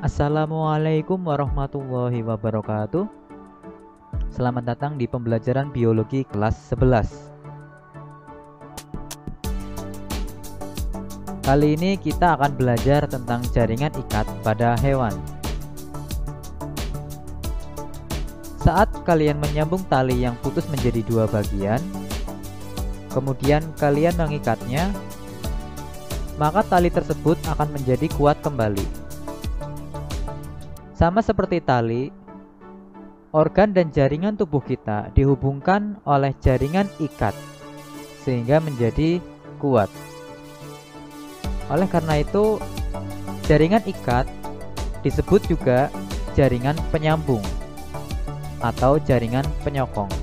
Assalamualaikum warahmatullahi wabarakatuh. Selamat datang di pembelajaran biologi kelas 11. Kali ini kita akan belajar tentang jaringan ikat pada hewan. Saat kalian menyambung tali yang putus menjadi dua bagian, kemudian kalian mengikatnya, maka tali tersebut akan menjadi kuat kembali. Sama seperti tali, organ dan jaringan tubuh kita dihubungkan oleh jaringan ikat sehingga menjadi kuat. Oleh karena itu, jaringan ikat disebut juga jaringan penyambung atau jaringan penyokong.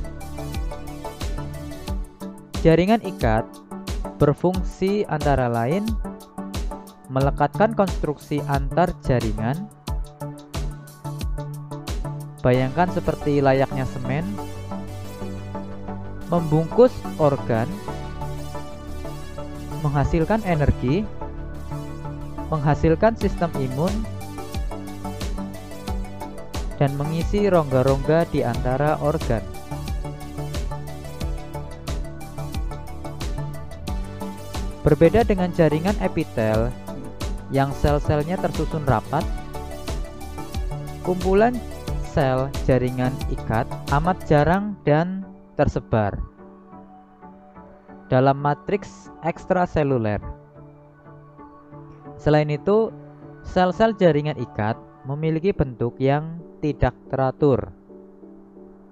Jaringan ikat berfungsi antara lain melekatkan konstruksi antar jaringan. Bayangkan seperti layaknya semen, membungkus organ, menghasilkan energi, menghasilkan sistem imun, dan mengisi rongga-rongga di antara organ. Berbeda dengan jaringan epitel yang sel-selnya tersusun rapat, kumpulan sel jaringan ikat amat jarang dan tersebar dalam matriks ekstraseluler. Selain itu, sel-sel jaringan ikat memiliki bentuk yang tidak teratur.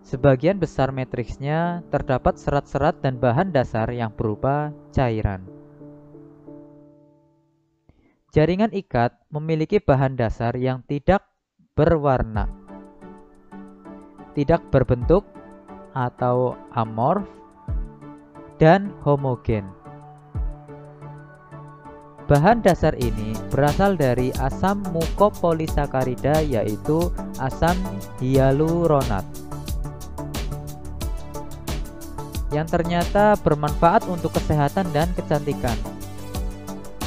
Sebagian besar matriksnya terdapat serat-serat dan bahan dasar yang berupa cairan. Jaringan ikat memiliki bahan dasar yang tidak berwarna, tidak berbentuk atau amorf, dan homogen. Bahan dasar ini berasal dari asam mukopolisakarida, yaitu asam hyaluronat, yang ternyata bermanfaat untuk kesehatan dan kecantikan.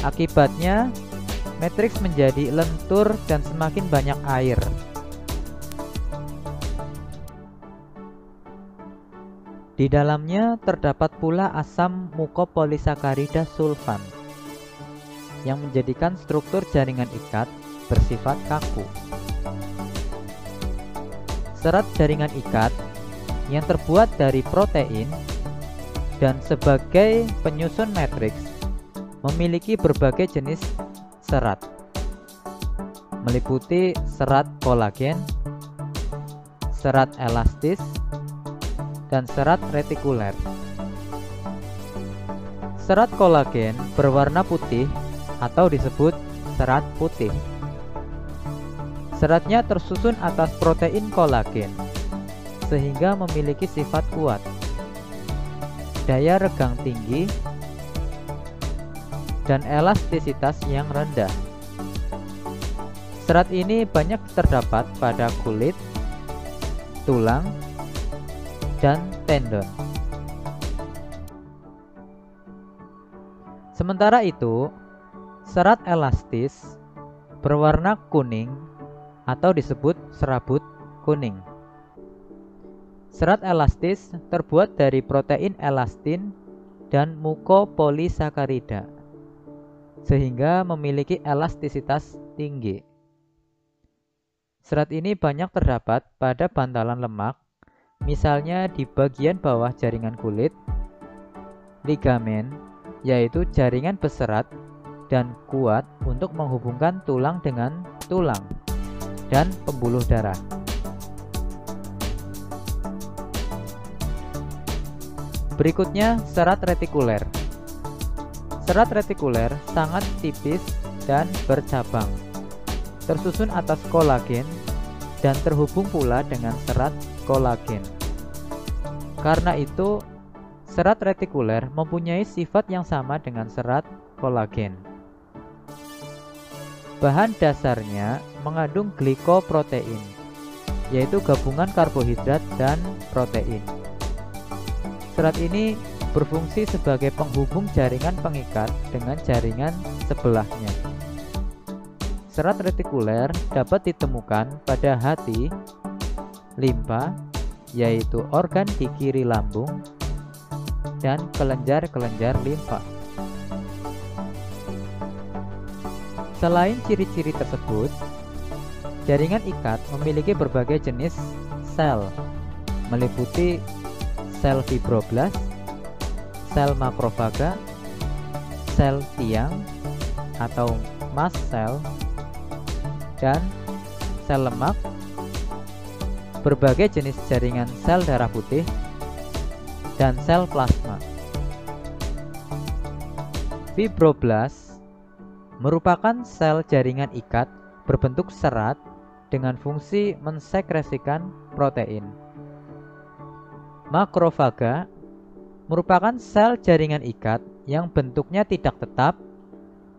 Akibatnya, matriks menjadi lentur dan semakin banyak air. Di dalamnya terdapat pula asam mukopolisakarida sulfan yang menjadikan struktur jaringan ikat bersifat kaku. Serat jaringan ikat yang terbuat dari protein dan sebagai penyusun matriks memiliki berbagai jenis serat, meliputi serat kolagen, serat elastis, dan serat retikuler. Serat kolagen berwarna putih atau disebut serat putih. Seratnya tersusun atas protein kolagen sehingga memiliki sifat kuat, daya regang tinggi, dan elastisitas yang rendah. Serat ini banyak terdapat pada kulit, tulang, dan tendon. Sementara itu, serat elastis berwarna kuning atau disebut serabut kuning. Serat elastis terbuat dari protein elastin dan mukopolisakarida, sehingga memiliki elastisitas tinggi. Serat ini banyak terdapat pada bantalan lemak, misalnya di bagian bawah jaringan kulit, ligamen, yaitu jaringan berserat dan kuat untuk menghubungkan tulang dengan tulang, dan pembuluh darah. Berikutnya, serat retikuler. Serat retikuler sangat tipis dan bercabang, tersusun atas kolagen dan terhubung pula dengan serat kolagen. Karena itu, serat retikuler mempunyai sifat yang sama dengan serat kolagen. Bahan dasarnya mengandung glikoprotein, yaitu gabungan karbohidrat dan protein. Serat ini berfungsi sebagai penghubung jaringan pengikat dengan jaringan sebelahnya. serat retikuler dapat ditemukan pada hati, limpa, yaitu organ di kiri lambung, dan kelenjar-kelenjar limfa. Selain ciri-ciri tersebut, jaringan ikat memiliki berbagai jenis sel, meliputi sel fibroblast, sel makrofaga, sel tiang atau mast cell, dan sel lemak, berbagai jenis jaringan sel darah putih, dan sel plasma. Fibroblast merupakan sel jaringan ikat berbentuk serat dengan fungsi mensekresikan protein. Makrofaga merupakan sel jaringan ikat yang bentuknya tidak tetap,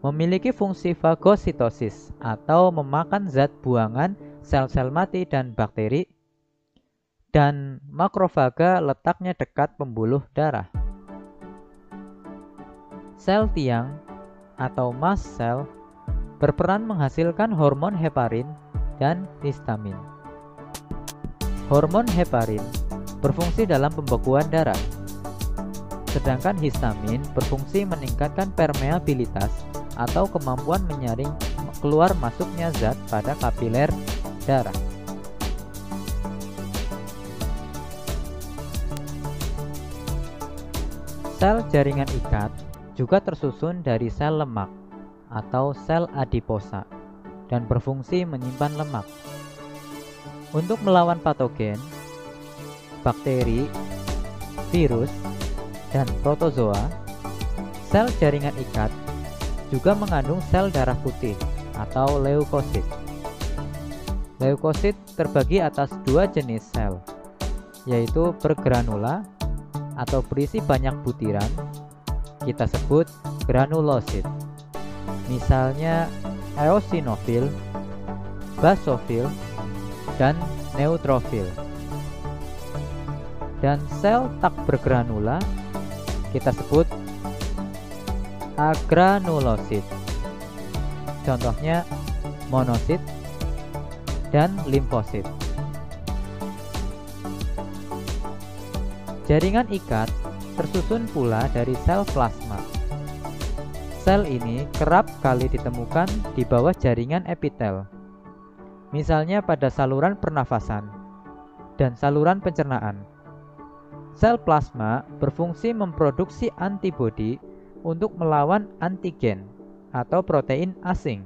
memiliki fungsi fagositosis atau memakan zat buangan sel-sel mati dan bakteri, dan makrofaga letaknya dekat pembuluh darah. Sel tiang atau mast cell berperan menghasilkan hormon heparin dan histamin. Hormon heparin berfungsi dalam pembekuan darah, sedangkan histamin berfungsi meningkatkan permeabilitas atau kemampuan menyaring keluar masuknya zat pada kapiler darah. Sel jaringan ikat juga tersusun dari sel lemak atau sel adiposa dan berfungsi menyimpan lemak. Untuk melawan patogen, bakteri, virus, dan protozoa, sel jaringan ikat juga mengandung sel darah putih atau leukosit. Leukosit terbagi atas dua jenis sel, yaitu bergranula atau berisi banyak butiran, kita sebut granulosit. Misalnya eosinofil, basofil, dan neutrofil. Dan sel tak bergranula kita sebut agranulosit. Contohnya monosit dan limfosit. Jaringan ikat tersusun pula dari sel plasma. Sel ini kerap kali ditemukan di bawah jaringan epitel, misalnya pada saluran pernafasan dan saluran pencernaan. Sel plasma berfungsi memproduksi antibodi untuk melawan antigen atau protein asing.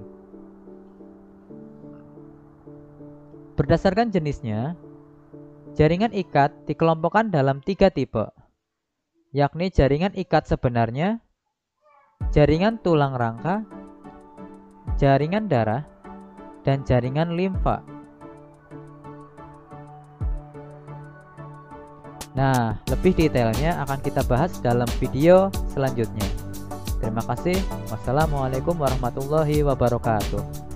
Berdasarkan jenisnya, jaringan ikat dikelompokkan dalam 3 tipe, yakni jaringan ikat sebenarnya, jaringan tulang rangka, jaringan darah, dan jaringan limfa. Nah, lebih detailnya akan kita bahas dalam video selanjutnya. Terima kasih. Wassalamualaikum warahmatullahi wabarakatuh.